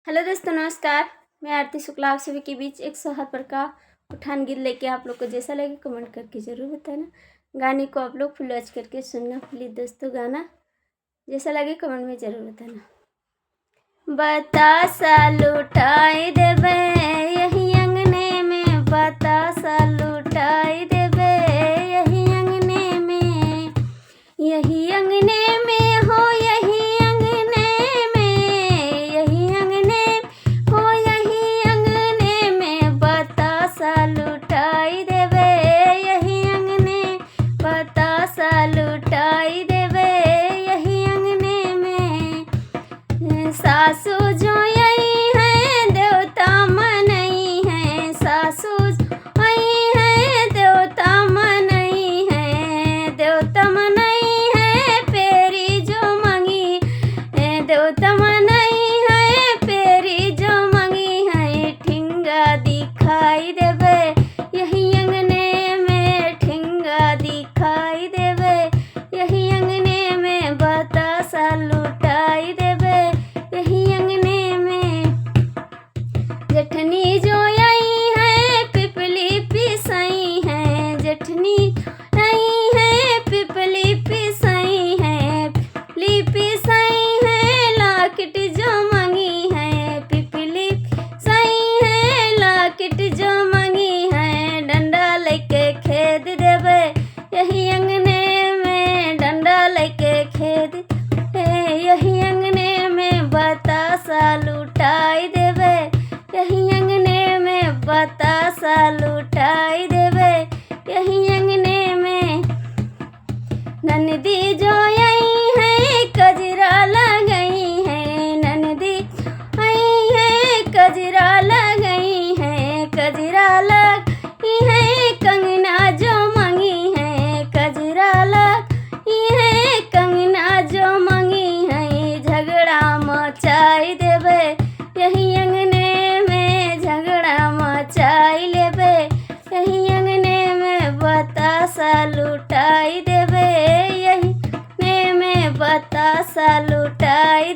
Hello दोस्तों, नमस्कार। मैं आरती शुक्ला आप सभी के बीच एक सोहर का उठान गीत लेके आप लोग को जैसा लगे कमेंट करके ज़रूर बताना। गाने को आप लोग फुल वॉच करके सुनना प्लीज़ दोस्तों। गाना जैसा लगे कमेंट में ज़रूर बताना। बतासा लुटाई देबे यही अंगने में, बतासा लुटाई देबे यही अंगने में, यही अंगने में हो, यही अंगने में, यही अंगने हो, यही अंगने में बतासा लुटाई देबे यही अंगने, बतासा लुटाई देबे यही अंगने में। सासू जो यही है देवता मनई है, सासू यही है देवता मनई है, देवता मनई है पेरी जो मंगी, देवता मनई है पेरी जो मंगी है। ठिंगा दिखाई देबे यही अंगने में, ठिंगा दिखाई देबे यही अंगने में, बतासा लुटाई देबे यही अंगने में। जेठनी जो यही है पिपली पिसई है, जेठनी यही है पिपली पिसई है, पिपली पिसई है लाकिट जो मंगी है, पिपली पिसई है लाकिट जो मंगी है। डंडा लेके खेद देबे यही अंगने में, डंडा लेके खेद यही अंगने में, बतासा लुटाई देबे यही अंगने में, बतासा लुटाई देबे यही अंगने में। ननदी जो यही है कजरा लगई है, ननदी यही है कजरा लगई है, कजरा लगी है कंगना जो मंगी है, कजरा लगी है कंगना जो मंगी है। झगड़ा मचाई देबे यही अंगने में, झगड़ा मचाई लेबे यही अंगने में, बतासा लुटाई देबे यही अंगने में, बतासा लुटाई